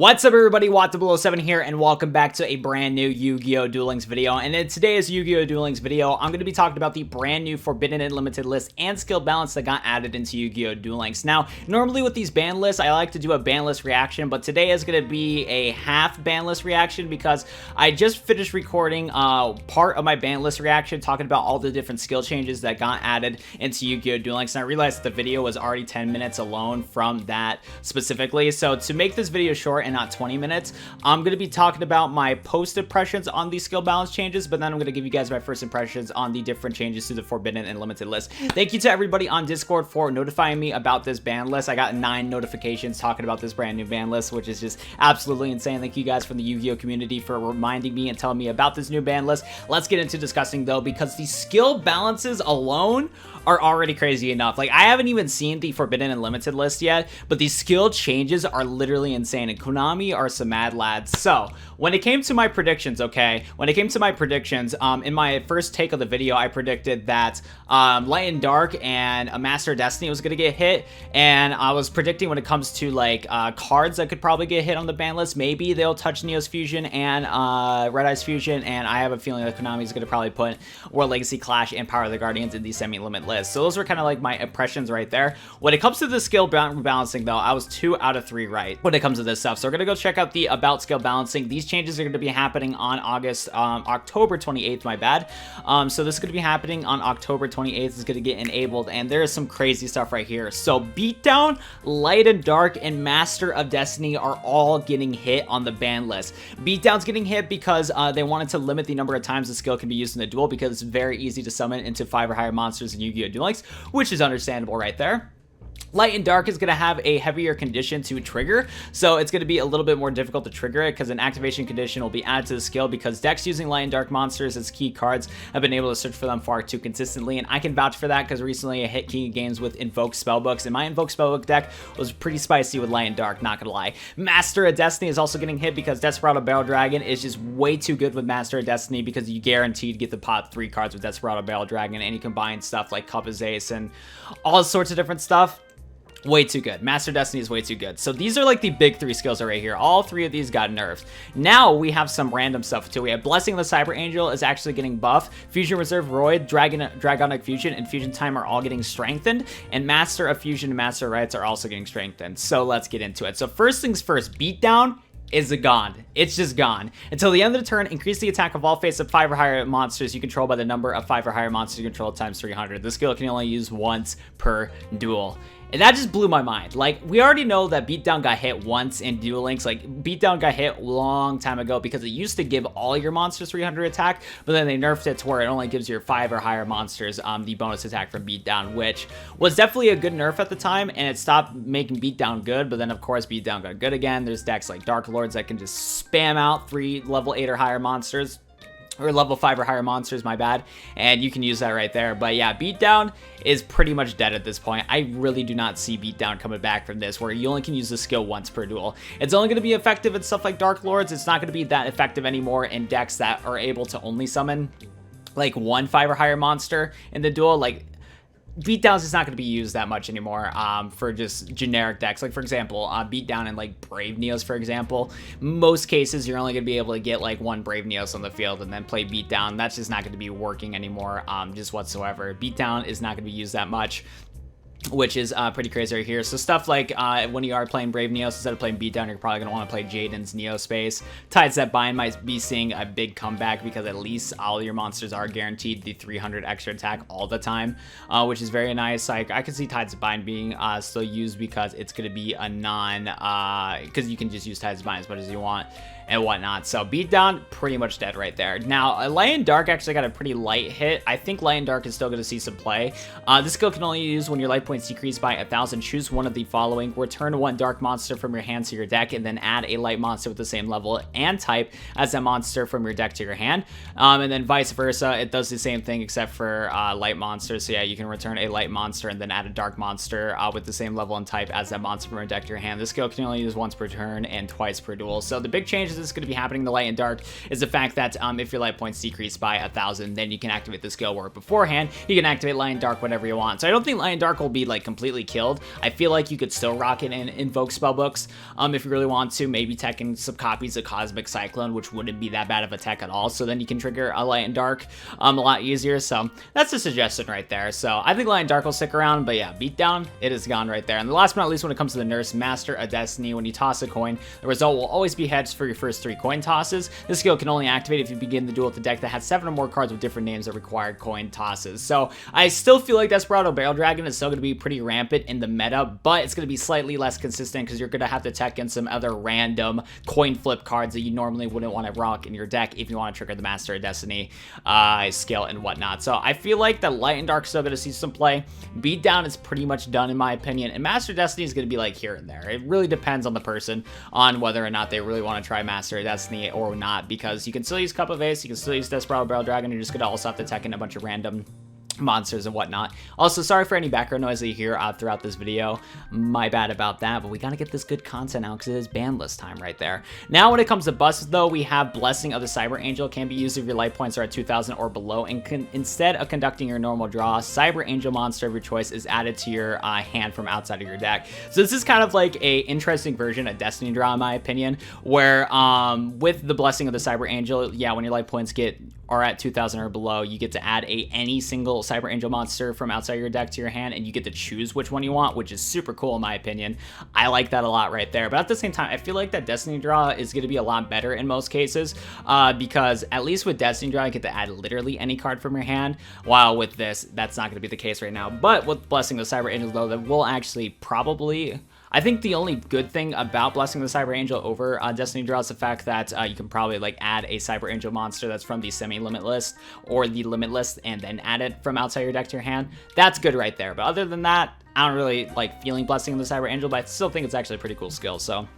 What's up everybody, Watt007 here, and welcome back to a brand new Yu-Gi-Oh! Duel Links video. And in today's Yu-Gi-Oh! Duel Links video, I'm going to be talking about the brand new Forbidden and Limited list and skill balance that got added into Yu-Gi-Oh! Duel Links. Now, normally with these ban lists, I like to do a ban list reaction, but today is going to be a half ban list reaction because I just finished recording part of my ban list reaction talking about all the different skill changes that got added into Yu-Gi-Oh! Duel Links, and I realized the video was already 10 minutes alone from that specifically. So to make this video short and not 20 minutes, I'm going to be talking about my post impressions on these skill balance changes, but then I'm going to give you guys my first impressions on the different changes to the Forbidden and Limited list. Thank you to everybody on Discord for notifying me about this ban list. I got 9 notifications talking about this brand new ban list, which is just absolutely insane. Thank you guys from the Yu-Gi-Oh! Community for reminding me and telling me about this new ban list. Let's get into discussing though, because the skill balances alone are already crazy enough. Like, I haven't even seen the Forbidden and Limited list yet, but these skill changes are literally insane, and Konami are some mad lads. So, when it came to my predictions, in my first take of the video, I predicted that Light and Dark and a Master of Destiny was gonna get hit, and I was predicting when it comes to, like, cards that could probably get hit on the ban list, maybe they'll touch NEOS Fusion and Red Eyes Fusion, and I have a feeling that Konami is gonna probably put World Legacy Clash and Power of the Guardians in the semi-limit list. So those were kind of like my impressions right there. When it comes to the skill balancing though, I was 2 out of 3 right when it comes to this stuff. So we're gonna go check out the about skill balancing. These changes are going to be happening on October 28th, my bad. So this is going to be happening on October 28th. It's going to get enabled, and there is some crazy stuff right here. So Beatdown, Light and Dark, and Master of Destiny are all getting hit on the ban list. Beatdown's getting hit because they wanted to limit the number of times the skill can be used in a duel, because it's very easy to summon into 5 or higher monsters in Yu-Gi-Oh! Duel Links, which is understandable right there. Light and Dark is going to have a heavier condition to trigger, so it's going to be a little bit more difficult to trigger it, because an activation condition will be added to the skill, because decks using Light and Dark monsters as key cards have been able to search for them far too consistently, and I can vouch for that because recently I hit King of Games with Invoked Spellbooks, and my Invoked Spellbook deck was pretty spicy with Light and Dark, not gonna lie. Master of Destiny is also getting hit because Desperado Barrel Dragon is just way too good with Master of Destiny, because you guaranteed get the pot 3 cards with Desperado Barrel Dragon, and you combine stuff like Cup of Ace and all sorts of different stuff. Way too good. Master Destiny is way too good. So these are like the big 3 skills right here. All 3 of these got nerfed. Now we have some random stuff too. We have Blessing of the Cyber Angel is actually getting buffed. Fusion Reserve Roid, Dragonic Fusion, and Fusion Time are all getting strengthened. And Master of Fusion and Master of Rights are also getting strengthened. So let's get into it. So first things first, Beatdown is gone. It's just gone. Until the end of the turn, increase the attack of all face-up 5 or higher monsters you control by the number of 5 or higher monsters you control times 300. This skill can only use once per duel. And that just blew my mind. Like, we already know that Beatdown got hit once in Duel Links. Like, Beatdown got hit a long time ago because it used to give all your monsters 300 attack, but then they nerfed it to where it only gives your 5 or higher monsters the bonus attack from Beatdown, which was definitely a good nerf at the time, and it stopped making Beatdown good, but then of course Beatdown got good again. There's decks like Darklords that can just spam out 3 level 8 or higher monsters, or level 5 or higher monsters, my bad, and you can use that right there. But yeah, Beatdown is pretty much dead at this point. I really do not see Beatdown coming back from this, where you only can use the skill once per duel. It's only going to be effective in stuff like Darklords. It's not going to be that effective anymore in decks that are able to only summon like 1 5 or higher monster in the duel. Like, Beatdowns is not going to be used that much anymore for just generic decks. Like, for example, Beatdown and like Brave NEOS, for example. Most cases, you're only going to be able to get like 1 Brave NEOS on the field and then play Beatdown. That's just not going to be working anymore just whatsoever. Beatdown is not going to be used that much, which is pretty crazy right here. So stuff like when you are playing Brave NEOS, instead of playing Beatdown, you're probably going to want to play Jaden's Neo Space. Tides That Bind might be seeing a big comeback, because at least all your monsters are guaranteed the 300 extra attack all the time, which is very nice. Like, I can see Tides That Bind being still used, because it's going to be a because you can just use Tides That Bind as much as you want and whatnot. So Beatdown, pretty much dead right there. Now, Light and Dark actually got a pretty light hit. I think Light and Dark is still going to see some play. This skill can only use when your life points decrease by 1,000. Choose one of the following. Return 1 dark monster from your hand to your deck, and then add a light monster with the same level and type as that monster from your deck to your hand. And then vice versa, it does the same thing except for light monsters. So yeah, you can return a light monster and then add a dark monster with the same level and type as that monster from your deck to your hand. This skill can only use once per turn and twice per duel. So the big changes that's going to be happening in the Light and Dark is the fact that if your life points decrease by 1,000, then you can activate the skill, where beforehand you can activate Light and Dark whenever you want. So I don't think Light and Dark will be be like completely killed, I feel like you could still rock it in Invoked Spellbooks if you really want to, maybe tech in some copies of Cosmic Cyclone, which wouldn't be that bad of a tech at all, so then you can trigger a Light and Dark a lot easier. So that's a suggestion right there. So I think Light and Dark will stick around, but yeah, Beatdown, it is gone right there. And the last but not least, when it comes to the nerfs, Master of Destiny, when you toss a coin, the result will always be heads for your first 3 coin tosses. This skill can only activate if you begin the duel with a deck that has 7 or more cards with different names that require coin tosses. So I still feel like Desperado Barrel Dragon is still going to be pretty rampant in the meta, but it's going to be slightly less consistent because you're going to have to tech in some other random coin flip cards that you normally wouldn't want to rock in your deck if you want to trigger the Master of Destiny skill and whatnot. So I feel like the Light and Dark is still going to see some play. Beatdown is pretty much done in my opinion, and Master of Destiny is going to be like here and there. It really depends on the person on whether or not they really want to try Master of Destiny or not, because you can still use Cup of Ace, you can still use Desperado Barrel Dragon, you're just going to also have to tech in a bunch of random monsters and whatnot. Also, sorry for any background noise that you hear throughout this video. My bad about that, but we gotta get this good content out because it is BANLIST time right there. Now, when it comes to busts, though, we have Blessing of the Cyber Angel can be used if your life points are at 2,000 or below, and instead of conducting your normal draw, Cyber Angel monster of your choice is added to your hand from outside of your deck. So this is kind of like a interesting version of Destiny Draw, in my opinion, where with the Blessing of the Cyber Angel, yeah, when your life points are at 2,000 or below, you get to add any single Cyber Angel monster from outside your deck to your hand, and you get to choose which one you want, which is super cool in my opinion. I like that a lot right there. But at the same time, I feel like that Destiny Draw is going to be a lot better in most cases, because at least with Destiny Draw, you get to add literally any card from your hand, while with this, that's not going to be the case right now. But with Blessing the Cyber Angel, though, that will actually probably... I think the only good thing about Blessing the Cyber Angel over Destiny Draw is the fact that you can probably like add a Cyber Angel monster that's from the semi-limit list or the limit list and then add it from outside your deck to your hand. That's good right there. But other than that, I don't really like feeling Blessing the Cyber Angel, but I still think it's actually a pretty cool skill. So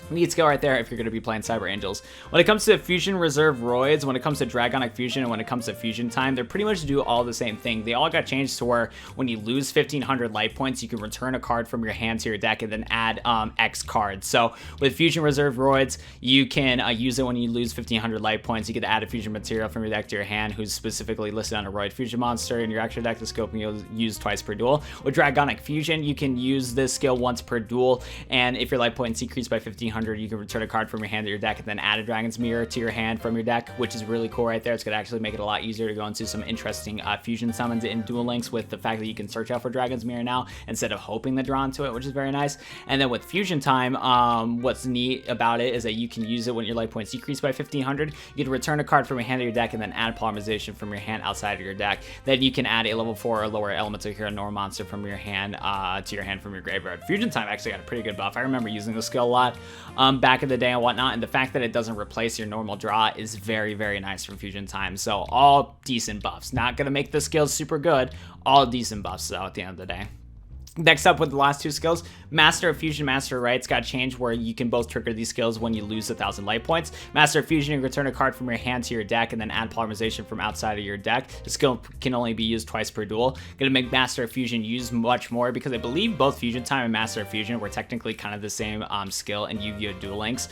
neat skill right there if you're going to be playing Cyber Angels. When it comes to Fusion Reserve Roids, when it comes to Dragonic Fusion, and when it comes to Fusion Time, they're pretty much do all the same thing. They all got changed to where when you lose 1,500 life points, you can return a card from your hand to your deck and then add X cards. So with Fusion Reserve Roids, you can use it when you lose 1,500 life points. You get to add a fusion material from your deck to your hand who's specifically listed on a Roid Fusion monster in your extra deck. The skill can be used twice per duel. With Dragonic Fusion, you can use this skill once per duel, and if your life points decrease by 1,500, you can return a card from your hand to your deck and then add a Dragon's Mirror to your hand from your deck, which is really cool right there. It's going to actually make it a lot easier to go into some interesting fusion summons in Duel Links with the fact that you can search out for Dragon's Mirror now instead of hoping to draw into it, which is very nice. And then with Fusion Time, what's neat about it is that you can use it when your life points decrease by 1,500. You can return a card from your hand to your deck and then add Polymerization from your hand outside of your deck. Then you can add a level 4 or lower Elemental Hero Normal monster from your hand to your hand from your graveyard. Fusion Time actually got a pretty good buff. I remember using this skill a lot back in the day and whatnot, and the fact that it doesn't replace your normal draw is very, very nice from Fusion Time. So all decent buffs. Not gonna make the skills super good, all decent buffs though at the end of the day. Next up with the last two skills, Master of Fusion, Master of Rights got changed where you can both trigger these skills when you lose 1,000 life points. Master of Fusion, you return a card from your hand to your deck and then add Polymerization from outside of your deck. The skill can only be used twice per duel. Gonna make Master of Fusion use much more because I believe both Fusion Time and Master of Fusion were technically kind of the same skill in Yu-Gi-Oh! Duel Links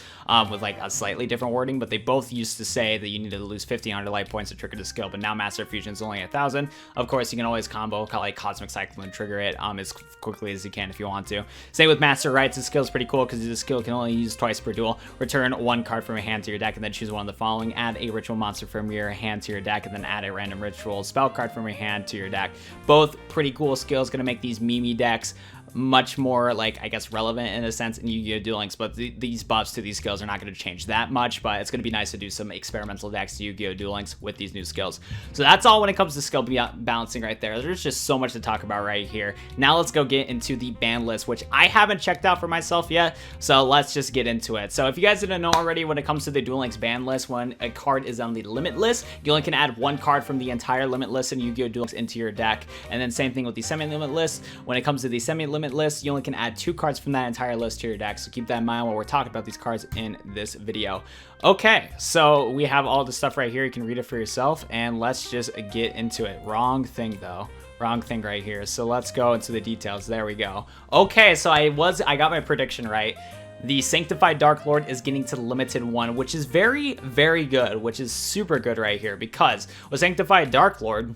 with like a slightly different wording, but they both used to say that you needed to lose 1,500 life points to trigger the skill, but now Master of Fusion is only 1,000. Of course, you can always combo like Cosmic Cyclone and trigger it as quickly as you can if you want to. Same with Master Rights. This skill is pretty cool because this skill can only use twice per duel. Return one card from your hand to your deck and then choose one of the following. Add a ritual monster from your hand to your deck and then add a random ritual spell card from your hand to your deck. Both pretty cool skills. Going to make these Mimi decks much more, like, I guess, relevant in a sense in Yu-Gi-Oh! Duel Links, but these buffs to these skills are not going to change that much, but it's going to be nice to do some experimental decks to Yu-Gi-Oh! Duel Links with these new skills. So that's all when it comes to skill balancing right there. There's just so much to talk about right here. Now let's go get into the ban list, which I haven't checked out for myself yet, so let's just get into it. So if you guys didn't know already, when it comes to the Duel Links ban list, when a card is on the limit list, you only can add one card from the entire limit list in Yu-Gi-Oh! Duel Links into your deck, and then same thing with the semi-limit list. When it comes to the semi-limit list, you only can add 2 cards from that entire list to your deck, so keep that in mind while we're talking about these cards in this video. Okay, so we have all the stuff right here. You can read it for yourself, and let's just get into it. Wrong thing though. Wrong thing right here. So let's go into the details. There we go. Okay, so I got my prediction right. The Sanctified Darklord is getting to the limited one, which is very, very good, which is super good right here, because with Sanctified Darklord,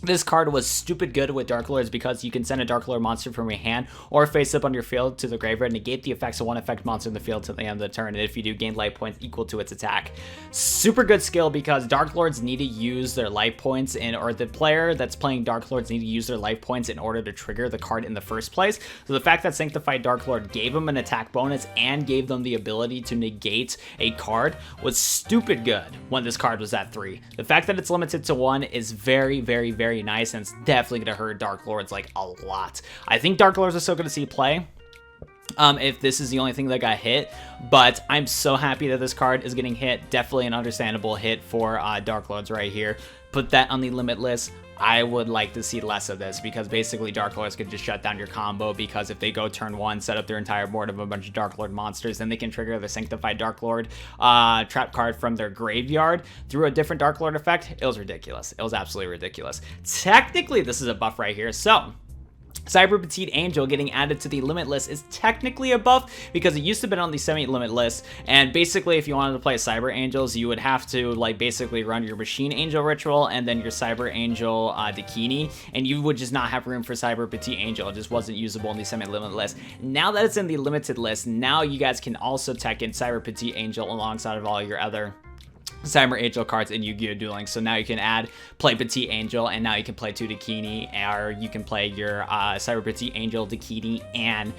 This card was stupid good with Darklords because you can send a Darklord monster from your hand or face up on your field to the graveyard, negate the effects of one effect monster in the field to the end of the turn, and if you do, gain life points equal to its attack. Super good skill because Darklords need to use their life points, or the player that's playing Darklords need to use their life points in order to trigger the card in the first place. So the fact that Sanctified Darklord gave them an attack bonus and gave them the ability to negate a card was stupid good when this card was at 3. The fact that it's limited to 1 is very, very, very nice, and it's definitely going to hurt Darklords like a lot. I think Darklords are still going to see play if this is the only thing that got hit, but I'm so happy that this card is getting hit. Definitely an understandable hit for Darklords right here. Put that on the limit list. I would like to see less of this because basically Darklords could just shut down your combo, because if they go turn 1, set up their entire board of a bunch of Darklord monsters, then they can trigger the Sanctified Darklord trap card from their graveyard through a different Darklord effect. It was ridiculous. It was absolutely ridiculous. Technically, this is a buff right here. So Cyber Petite Angel getting added to the limit list is technically a buff because it used to be on the semi-limit list, and basically if you wanted to play Cyber Angels, you would have to like basically run your Machine Angel ritual and then your Cyber Angel Dakini, and you would just not have room for Cyber Petite Angel. It just wasn't usable in the semi-limit list. Now that it's in the limited list, now you guys can also tech in Cyber Petite Angel alongside of all your other Cyber Angel cards in Yu-Gi-Oh! Duel Links. So now you can play Petite Angel, and now you can play 2 Dakini, or you can play your Cyber Petite Angel, Dakini, and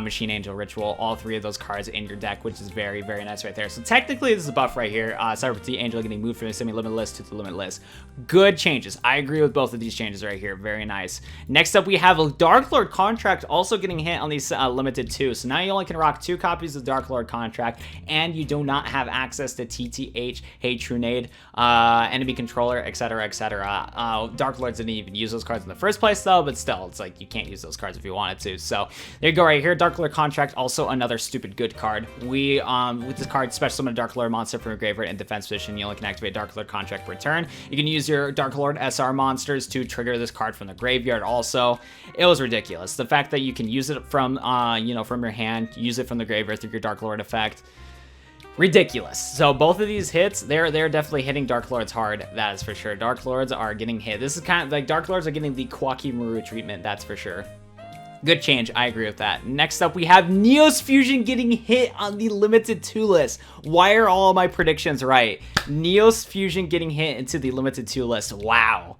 Machine Angel Ritual. All 3 of those cards in your deck, which is very, very nice right there. So technically, this is a buff right here. Cyber Petite Angel getting moved from the semi-limit list to the limit list. Good changes. I agree with both of these changes right here. Very nice. Next up, we have a Darklord contract also getting hit on these limited 2. So now you only can rock 2 copies of Darklord contract, and you do not have access to TTH, Hey Trunade, enemy controller, etc, etc. Darklords didn't even use those cards in the first place though, but still, it's like you can't use those cards if you wanted to. So there you go right here. Darklord contract, also another stupid good card. We with this card, special summon a Darklord monster from your graveyard in defense position. You only can activate Darklord contract per turn. You can use your Darklord SR monsters to trigger this card from the graveyard. Also, it was ridiculous. The fact that you can use it from from your hand, use it from the graveyard through your Darklord effect. Ridiculous. So both of these hits, they're definitely hitting Darklords hard, that is for sure. Darklords are getting hit. This is kind of like Darklords are getting the Kwaki Maru treatment, that's for sure. Good change, I agree with that. Next up, we have NEOS Fusion getting hit on the limited 2 list. Why are all of my predictions right? NEOS Fusion getting hit into the limited 2 list. Wow.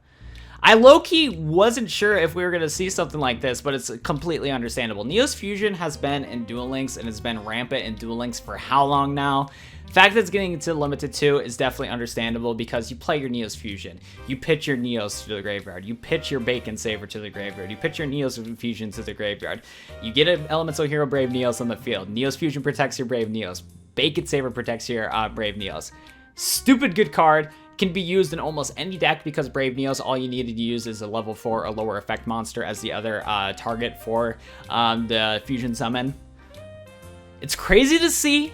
I low-key wasn't sure if we were going to see something like this, but it's completely understandable. NEOS Fusion has been in Duel Links and has been rampant in Duel Links for how long now? The fact that it's getting into limited 2 is definitely understandable because you play your NEOS Fusion. You pitch your NEOS to the graveyard. You pitch your Bacon Saber to the graveyard. You pitch your NEOS Fusion to the graveyard. You get an Elemental Hero Brave NEOS on the field. NEOS Fusion protects your Brave NEOS. Bacon Saber protects your Brave NEOS. Stupid good card. Can be used in almost any deck because Brave NEOS, all you needed to use is a level 4 or lower effect monster as the other target for the Fusion Summon. It's crazy to see,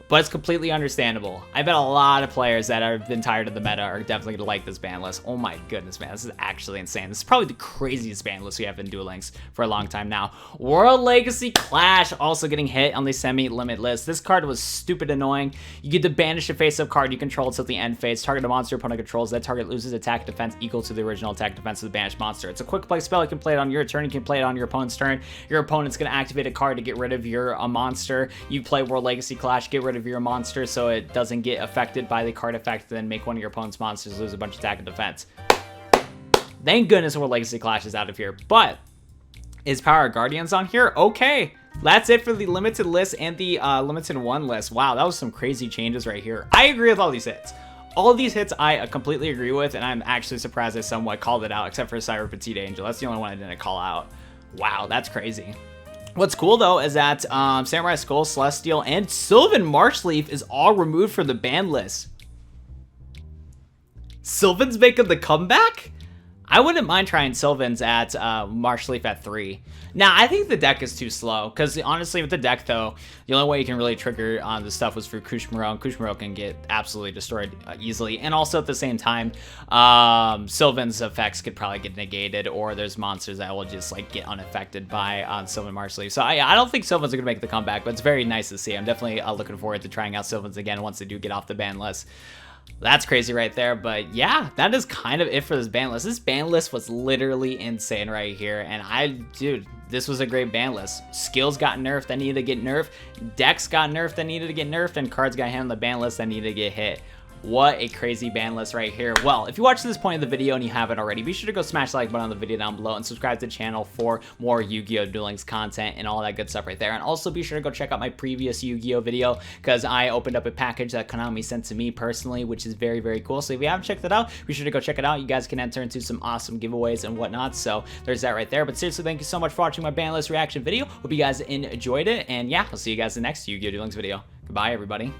but it's completely understandable. I bet a lot of players that have been tired of the meta are definitely going to like this ban list. Oh my goodness, man. This is actually insane. This is probably the craziest ban list we have in Duel Links for a long time now. World Legacy Clash also getting hit on the semi-limit list. This card was stupid annoying. You get to banish a face-up card you control until the end phase. Target a monster opponent controls. That target loses attack defense equal to the original attack defense of the banished monster. It's a quick play spell. You can play it on your turn. You can play it on your opponent's turn. Your opponent's going to activate a card to get rid of your monster. You play World Legacy Clash, get rid of your monster so it doesn't get affected by the card effect, then make one of your opponent's monsters lose a bunch of attack and defense. Thank goodness World Legacy Clash is out of here. But is Power Guardians on here? Okay. That's it for the limited list and the limited 1 list. Wow, that was some crazy changes right here. I agree with all these hits. All of these hits I completely agree with, and I'm actually surprised I somewhat called it out, except for Cyber Petite Angel. That's the only one I didn't call out. Wow, that's crazy. What's cool though is that Samurai Skull, Celestial, and Sylvan Marshleaf is all removed from the ban list. Sylvan's making the comeback? I wouldn't mind trying Sylvans at Marshleaf at 3. Now, I think the deck is too slow, because honestly, with the deck, though, the only way you can really trigger on the stuff was through Kushmaro, and Kushmaro can get absolutely destroyed easily. And also, at the same time, Sylvan's effects could probably get negated, or there's monsters that will just, like, get unaffected by Sylvan Marshleaf. So I don't think Sylvans are going to make the comeback, but it's very nice to see. I'm definitely looking forward to trying out Sylvans again once they do get off the ban list. That's crazy right there, but yeah, that is kind of it for this ban list. This ban list was literally insane right here, and dude, this was a great ban list. Skills got nerfed that needed to get nerfed, decks got nerfed that needed to get nerfed, and cards got hit on the ban list that needed to get hit. What a crazy ban list right here. Well, if you watched this point of the video and you haven't already, be sure to go smash the like button on the video down below and subscribe to the channel for more Yu-Gi-Oh! Duel Links content and all that good stuff right there. And also be sure to go check out my previous Yu-Gi-Oh! Video, because I opened up a package that Konami sent to me personally, which is very, very cool. So if you haven't checked it out, be sure to go check it out. You guys can enter into some awesome giveaways and whatnot. So there's that right there. But seriously, thank you so much for watching my ban list reaction video. Hope you guys enjoyed it. And yeah, I'll see you guys in the next Yu-Gi-Oh! Duel Links video. Goodbye, everybody.